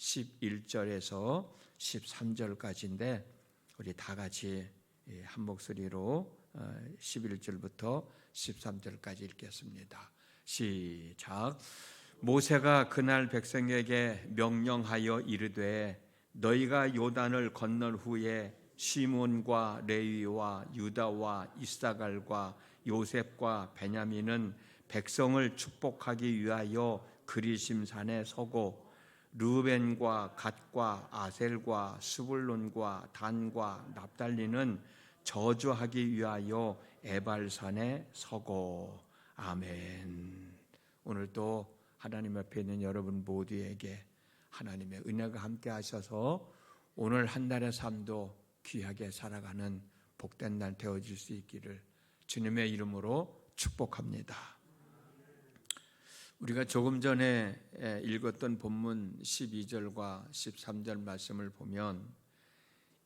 11절에서 13절까지인데 우리 다 같이 한 목소리로 11절부터 13절까지 읽겠습니다. 시작. 모세가 그날 백성에게 명령하여 이르되 너희가 요단을 건널 후에 시몬과 레위와 유다와 이사갈과 요셉과 베냐민은 백성을 축복하기 위하여 그리심산에 서고 르벤과 갓과 아셀과 스불론과 단과 납달리는 저주하기 위하여 에발산에 서고. 아멘. 오늘도 하나님 앞에 있는 여러분 모두에게 하나님의 은혜가 함께 하셔서 오늘 한 달의 삶도 귀하게 살아가는 복된 날 되어질 수 있기를 주님의 이름으로 축복합니다. 우리가 조금 전에 읽었던 본문 12절과 13절 말씀을 보면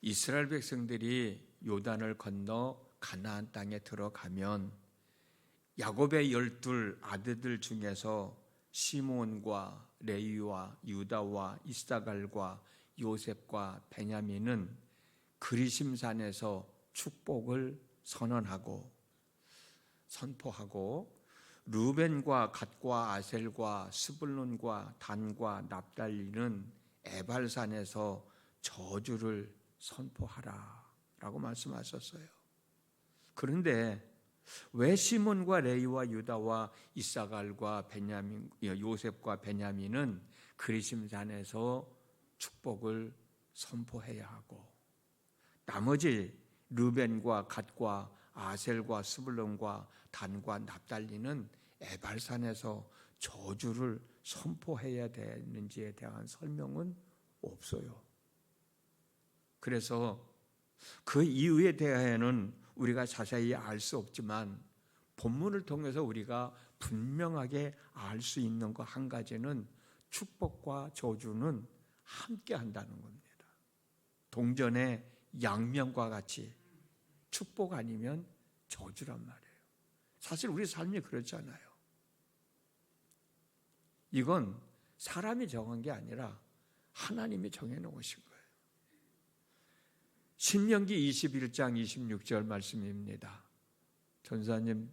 이스라엘 백성들이 요단을 건너 가나안 땅에 들어가면 야곱의 12 아들들 중에서 시몬과 레위와 유다와 이사갈과 요셉과 베냐민은 그리심산에서 축복을 선포하고 르벤과 갓과 아셀과 스불론과 단과 납달리는 에발산에서 저주를 선포하라 라고 말씀하셨어요. 그런데 왜 시몬과 레위와 유다와 이사갈과 베냐민, 요셉과 베냐민은 그리심산에서 축복을 선포해야 하고 나머지 르벤과 갓과 아셀과 스불론과 단과 납달리는 에발산에서 저주를 선포해야 되는지에 대한 설명은 없어요. 그래서 그 이유에 대해서는 우리가 자세히 알 수 없지만 본문을 통해서 우리가 분명하게 알 수 있는 것 한 가지는 축복과 저주는 함께 한다는 겁니다. 동전의 양면과 같이 축복 아니면 저주란 말이에요. 사실 우리 삶이 그렇잖아요. 이건 사람이 정한 게 아니라 하나님이 정해놓으신 거예요. 신명기 21장 26절 말씀입니다. 전사님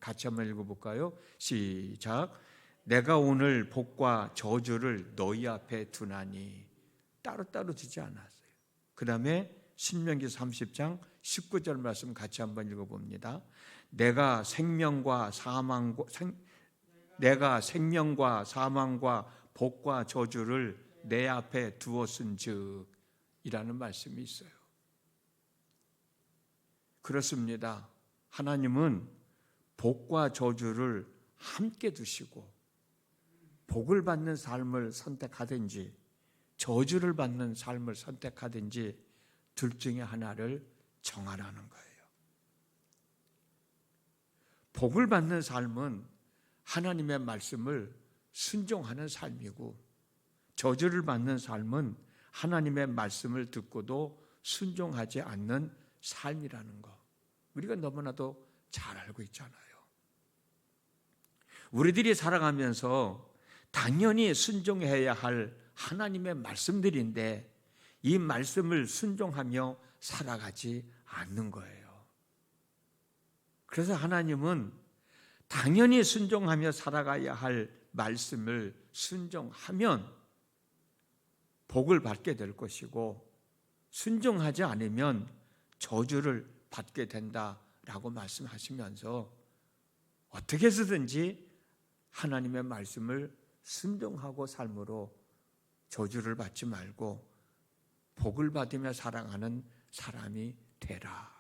같이 한번 읽어볼까요? 시작. 내가 오늘 복과 저주를 너희 앞에 두나니. 따로따로 두지 않았어요. 그 다음에 신명기 30장 19절 말씀 같이 한번 읽어봅니다. 내가 생명과 사망과 복과 저주를 내 앞에 두었은즉 이라는 말씀이 있어요. 그렇습니다. 하나님은 복과 저주를 함께 두시고 복을 받는 삶을 선택하든지 저주를 받는 삶을 선택하든지 둘 중에 하나를 정하라는 거예요. 복을 받는 삶은 하나님의 말씀을 순종하는 삶이고 저주를 받는 삶은 하나님의 말씀을 듣고도 순종하지 않는 삶이라는 거 우리가 너무나도 잘 알고 있잖아요. 우리들이 살아가면서 당연히 순종해야 할 하나님의 말씀들인데 이 말씀을 순종하며 살아가지 않는 거예요. 그래서 하나님은 당연히 순종하며 살아가야 할 말씀을 순종하면 복을 받게 될 것이고 순종하지 않으면 저주를 받게 된다라고 말씀하시면서 어떻게 해서든지 하나님의 말씀을 순종하고 삶으로 저주를 받지 말고 복을 받으며 살아가는 사람이 되라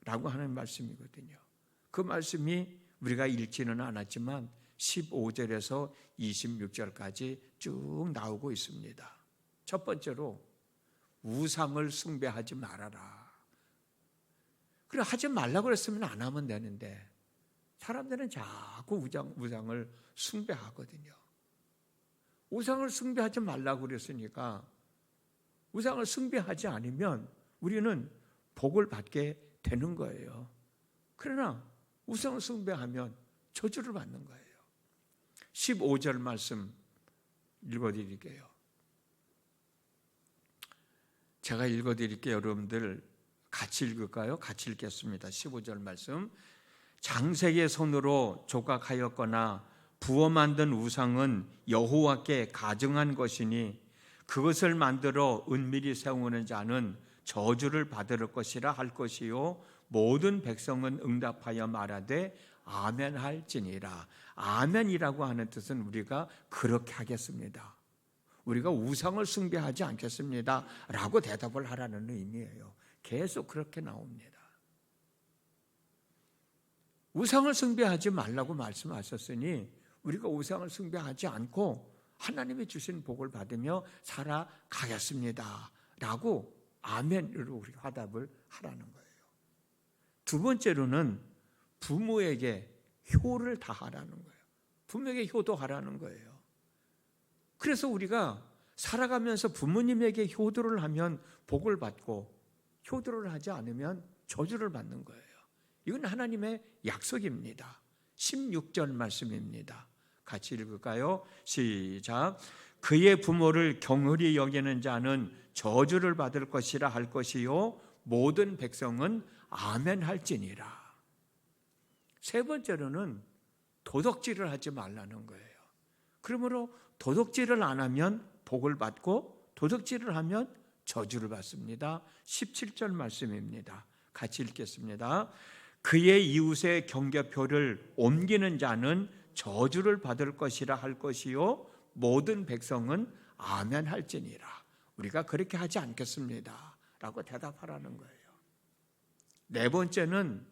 라고 하는 말씀이거든요. 그 말씀이 우리가 읽지는 않았지만 15절에서 26절까지 쭉 나오고 있습니다. 첫 번째로 우상을 숭배하지 말아라. 그래 하지 말라고 그랬으면 안 하면 되는데 사람들은 자꾸 우상을 숭배하거든요. 우상을 숭배하지 말라고 그랬으니까 우상을 숭배하지 않으면 우리는 복을 받게 되는 거예요. 그러나 우상을 숭배하면 저주를 받는 거예요. 15절 말씀 읽어드릴게요. 제가 읽어드릴게요. 여러분들 같이 읽을까요? 같이 읽겠습니다. 15절 말씀. 장색의 손으로 조각하였거나 부어 만든 우상은 여호와께 가증한 것이니 그것을 만들어 은밀히 세우는 자는 저주를 받을 것이라 할 것이요 모든 백성은 응답하여 말하되 아멘 할지니라. 아멘이라고 하는 뜻은 우리가 그렇게 하겠습니다. 우리가 우상을 숭배하지 않겠습니다 라고 대답을 하라는 의미예요. 계속 그렇게 나옵니다. 우상을 숭배하지 말라고 말씀하셨으니 우리가 우상을 숭배하지 않고 하나님이 주신 복을 받으며 살아가겠습니다 라고 아멘으로 우리가 화답을 하라는 거예요. 두 번째로는 부모에게 효를 다하라는 거예요. 부모에게 효도하라는 거예요. 그래서 우리가 살아가면서 부모님에게 효도를 하면 복을 받고 효도를 하지 않으면 저주를 받는 거예요. 이건 하나님의 약속입니다. 16절 말씀입니다. 같이 읽을까요? 시작. 그의 부모를 경홀히 여기는 자는 저주를 받을 것이라 할 것이요 모든 백성은 아멘 할지니라. 세 번째로는 도덕질을 하지 말라는 거예요. 그러므로 도덕질을 안 하면 복을 받고 도덕질을 하면 저주를 받습니다. 17절 말씀입니다. 같이 읽겠습니다. 그의 이웃의 경계표를 옮기는 자는 저주를 받을 것이라 할 것이요 모든 백성은 아멘 할지니라. 우리가 그렇게 하지 않겠습니다 라고 대답하라는 거예요. 네 번째는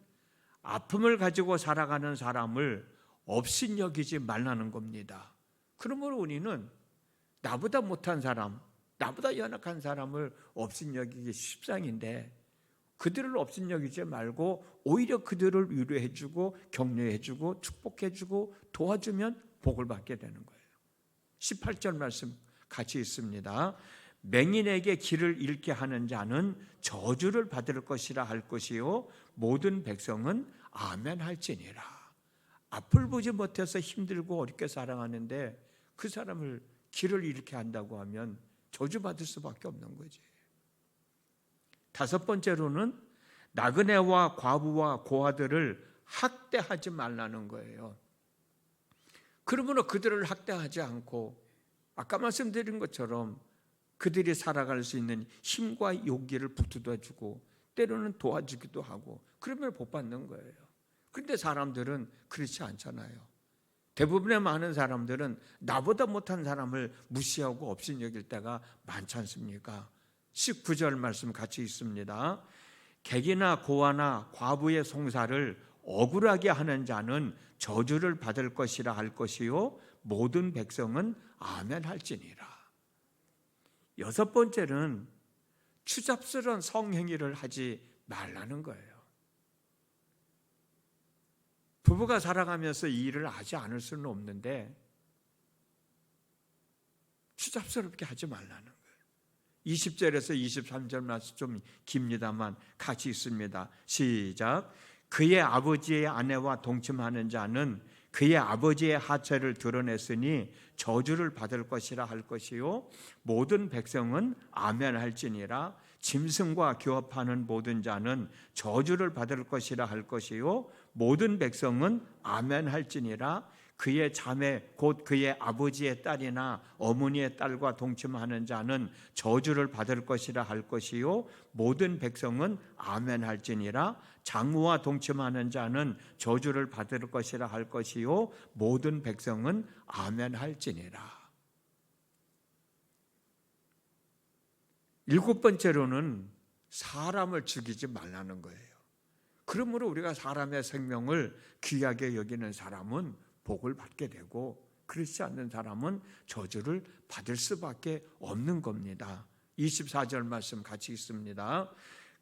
아픔을 가지고 살아가는 사람을 업신여기지 말라는 겁니다. 그러므로 우리는 나보다 못한 사람, 나보다 연약한 사람을 업신여기기 십상인데 그들을 업신여기지 말고 오히려 그들을 위로해주고 격려해주고 축복해주고 도와주면 복을 받게 되는 거예요. 18절 말씀 같이 있습니다. 맹인에게 길을 잃게 하는 자는 저주를 받을 것이라 할 것이요 모든 백성은 아멘 할지니라. 앞을 보지 못해서 힘들고 어렵게 살아가는데 그 사람을 길을 잃게 한다고 하면 저주받을 수밖에 없는 거지. 다섯 번째로는 나그네와 과부와 고아들을 학대하지 말라는 거예요. 그러므로 그들을 학대하지 않고 아까 말씀드린 것처럼 그들이 살아갈 수 있는 힘과 용기를 북돋아주고 때로는 도와주기도 하고 그러면 복 받는 거예요. 그런데 사람들은 그렇지 않잖아요. 대부분의 많은 사람들은 나보다 못한 사람을 무시하고 업신여길 때가 많지 않습니까? 19절 말씀 같이 있습니다. 객이나 고아나 과부의 송사를 억울하게 하는 자는 저주를 받을 것이라 할 것이요 모든 백성은 아멘 할지니라. 여섯 번째는 추잡스러운 성행위를 하지 말라는 거예요. 부부가 살아가면서 이 일을 하지 않을 수는 없는데 추잡스럽게 하지 말라는 거예요. 20절에서 23절 말씀 좀 깁니다만 같이 있습니다. 시작. 그의 아버지의 아내와 동침하는 자는 그의 아버지의 하체를 드러냈으니 저주를 받을 것이라 할 것이요 모든 백성은 아멘 할지니라. 짐승과 교합하는 모든 자는 저주를 받을 것이라 할 것이요 모든 백성은 아멘 할지니라. 그의 자매 곧 그의 아버지의 딸이나 어머니의 딸과 동침하는 자는 저주를 받을 것이라 할 것이요 모든 백성은 아멘 할지니라. 장우와 동침하는 자는 저주를 받을 것이라 할 것이요 모든 백성은 아멘 할지니라. 일곱 번째로는 사람을 죽이지 말라는 거예요. 그러므로 우리가 사람의 생명을 귀하게 여기는 사람은 복을 받게 되고 그렇지 않는 사람은 저주를 받을 수밖에 없는 겁니다. 24절 말씀 같이 있습니다.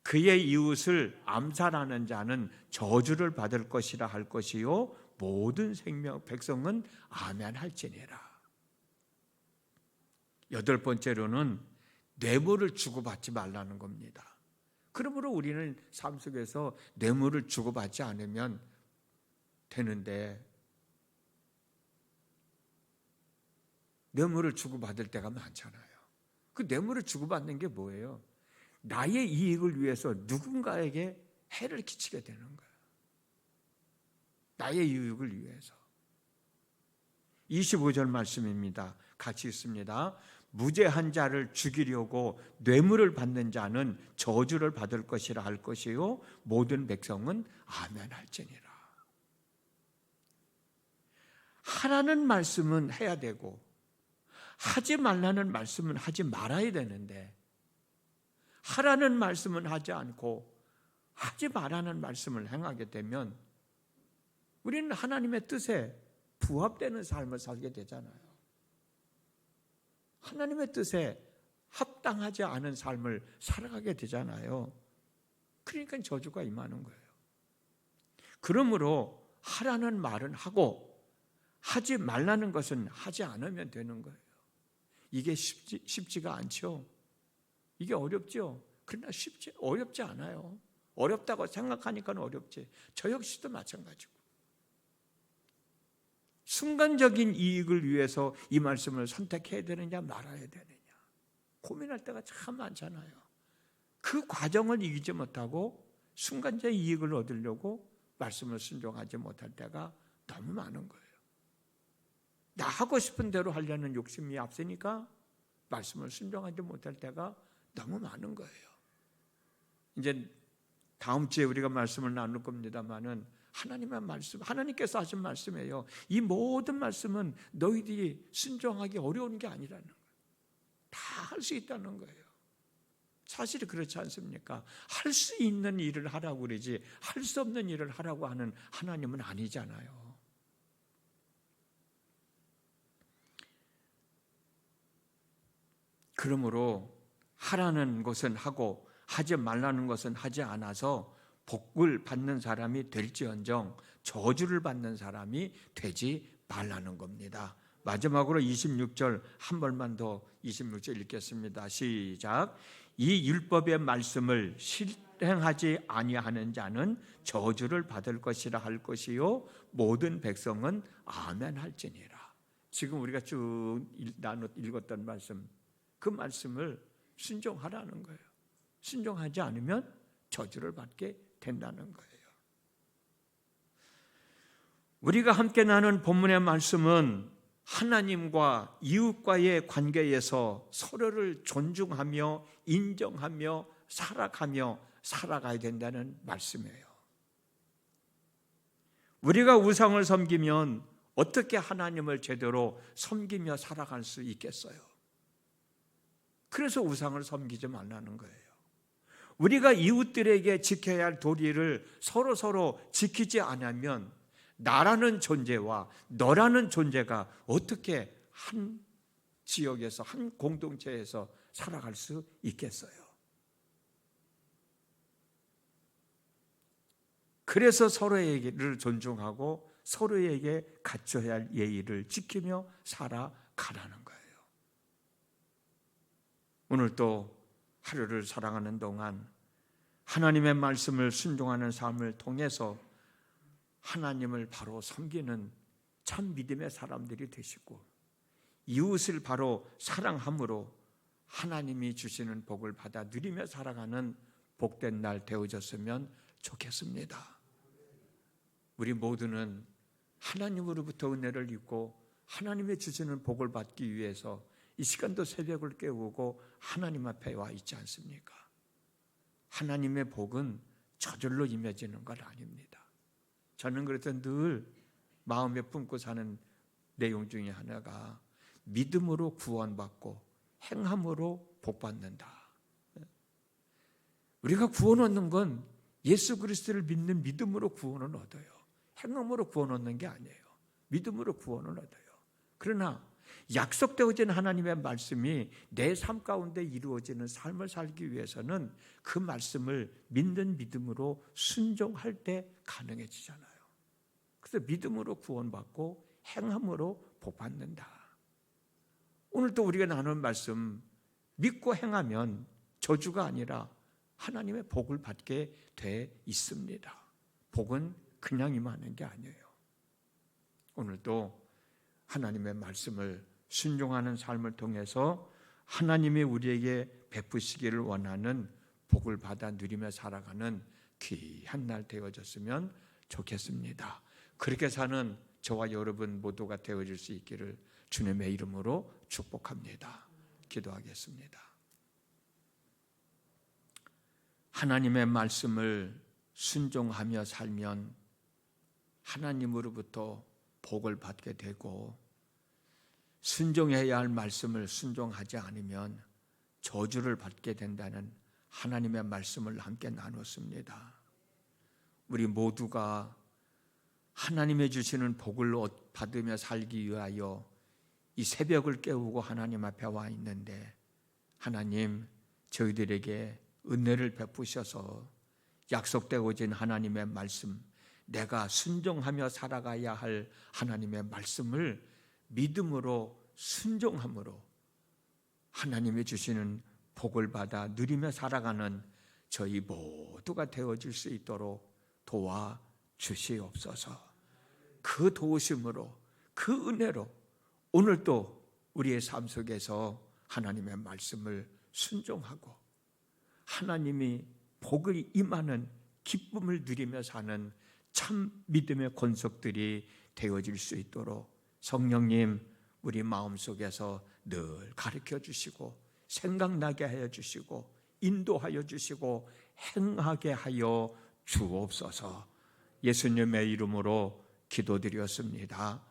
그의 이웃을 암살하는 자는 저주를 받을 것이라 할 것이요 모든 백성은 아멘 할지니라. 여덟 번째로는 뇌물을 주고받지 말라는 겁니다. 그러므로 우리는 삶 속에서 뇌물을 주고받지 않으면 되는데 뇌물을 주고받을 때가 많잖아요. 그 뇌물을 주고받는 게 뭐예요? 나의 이익을 위해서 누군가에게 해를 끼치게 되는 거예요. 나의 이익을 위해서. 25절 말씀입니다. 같이 읽습니다. 무죄한 자를 죽이려고 뇌물을 받는 자는 저주를 받을 것이라 할 것이요 모든 백성은 아멘 할지니라. 하라는 말씀은 해야 되고 하지 말라는 말씀은 하지 말아야 되는데, 하라는 말씀은 하지 않고 하지 말라는 말씀을 행하게 되면 우리는 하나님의 뜻에 부합되는 삶을 살게 되잖아요. 하나님의 뜻에 합당하지 않은 삶을 살아가게 되잖아요. 그러니까 저주가 임하는 거예요. 그러므로 하라는 말은 하고 하지 말라는 것은 하지 않으면 되는 거예요. 이게 쉽지가 않죠. 이게 어렵죠. 그러나 어렵지 않아요. 어렵다고 생각하니까 어렵지. 저 역시도 마찬가지고. 순간적인 이익을 위해서 이 말씀을 선택해야 되느냐 말아야 되느냐 고민할 때가 참 많잖아요. 그 과정을 이기지 못하고 순간적 이익을 얻으려고 말씀을 순종하지 못할 때가 너무 많은 거예요. 나 하고 싶은 대로 하려는 욕심이 앞서니까 말씀을 순종하지 못할 때가 너무 많은 거예요. 이제 다음 주에 우리가 말씀을 나눌 겁니다만은 하나님의 말씀, 하나님께서 하신 말씀이에요. 이 모든 말씀은 너희들이 순종하기 어려운 게 아니라는 거예요. 다 할 수 있다는 거예요. 사실이 그렇지 않습니까? 할 수 있는 일을 하라고 그러지 할 수 없는 일을 하라고 하는 하나님은 아니잖아요. 그러므로 하라는 것은 하고 하지 말라는 것은 하지 않아서 복을 받는 사람이 될지언정 저주를 받는 사람이 되지 말라는 겁니다. 마지막으로 26절 한 번만 더 26절 읽겠습니다. 시작. 이 율법의 말씀을 실행하지 아니하는 자는 저주를 받을 것이라 할 것이요 모든 백성은 아멘 할지니라. 지금 우리가 쭉 읽었던 말씀, 그 말씀을 순종하라는 거예요. 순종하지 않으면 저주를 받게 된다는 거예요. 우리가 함께 나눈 본문의 말씀은 하나님과 이웃과의 관계에서 서로를 존중하며 인정하며 살아가며 살아가야 된다는 말씀이에요. 우리가 우상을 섬기면 어떻게 하나님을 제대로 섬기며 살아갈 수 있겠어요? 그래서 우상을 섬기지 말라는 거예요. 우리가 이웃들에게 지켜야 할 도리를 서로 지키지 않으면 나라는 존재와 너라는 존재가 어떻게 한 지역에서 한 공동체에서 살아갈 수 있겠어요? 그래서 서로를 존중하고 서로에게 갖춰야 할 예의를 지키며 살아가라는 거예요. 오늘 또 하루를 살아가는 동안 하나님의 말씀을 순종하는 삶을 통해서 하나님을 바로 섬기는 참 믿음의 사람들이 되시고 이웃을 바로 사랑함으로 하나님이 주시는 복을 받아 누리며 살아가는 복된 날 되어졌으면 좋겠습니다. 우리 모두는 하나님으로부터 은혜를 입고 하나님의 주시는 복을 받기 위해서 이 시간도 새벽을 깨우고 하나님 앞에 와 있지 않습니까? 하나님의 복은 저절로 임해지는 것 아닙니다. 저는 그래서 늘 마음에 품고 사는 내용 중에 하나가 믿음으로 구원받고 행함으로 복받는다. 우리가 구원 얻는 건 예수 그리스도를 믿는 믿음으로 구원을 얻어요. 행함으로 구원 얻는 게 아니에요. 믿음으로 구원을 얻어요. 그러나 약속되어진 하나님의 말씀이 내 삶 가운데 이루어지는 삶을 살기 위해서는 그 말씀을 믿는 믿음으로 순종할 때 가능해지잖아요. 그래서 믿음으로 구원받고 행함으로 복받는다. 오늘 또 우리가 나눈 말씀 믿고 행하면 저주가 아니라 하나님의 복을 받게 돼 있습니다. 복은 그냥 임하는 게 아니에요. 오늘도 하나님의 말씀을 순종하는 삶을 통해서 하나님이 우리에게 베푸시기를 원하는 복을 받아 누리며 살아가는 귀한 날 되어졌으면 좋겠습니다. 그렇게 사는 저와 여러분 모두가 되어질 수 있기를 주님의 이름으로 축복합니다. 기도하겠습니다. 하나님의 말씀을 순종하며 살면 하나님으로부터 복을 받게 되고, 순종해야 할 말씀을 순종하지 않으면 저주를 받게 된다는 하나님의 말씀을 함께 나눴습니다. 우리 모두가 하나님의 주시는 복을 받으며 살기 위하여 이 새벽을 깨우고 하나님 앞에 와 있는데, 하나님 저희들에게 은혜를 베푸셔서 약속되어진 하나님의 말씀, 내가 순종하며 살아가야 할 하나님의 말씀을 믿음으로 순종함으로 하나님이 주시는 복을 받아 누리며 살아가는 저희 모두가 되어질 수 있도록 도와주시옵소서. 그 도우심으로, 그 은혜로 오늘도 우리의 삶 속에서 하나님의 말씀을 순종하고 하나님이 복을 임하는 기쁨을 누리며 사는 참 믿음의 권속들이 되어질 수 있도록 성령님 우리 마음속에서 늘 가르쳐 주시고 생각나게 하여 주시고 인도하여 주시고 행하게 하여 주옵소서. 예수님의 이름으로 기도드렸습니다.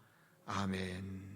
아멘.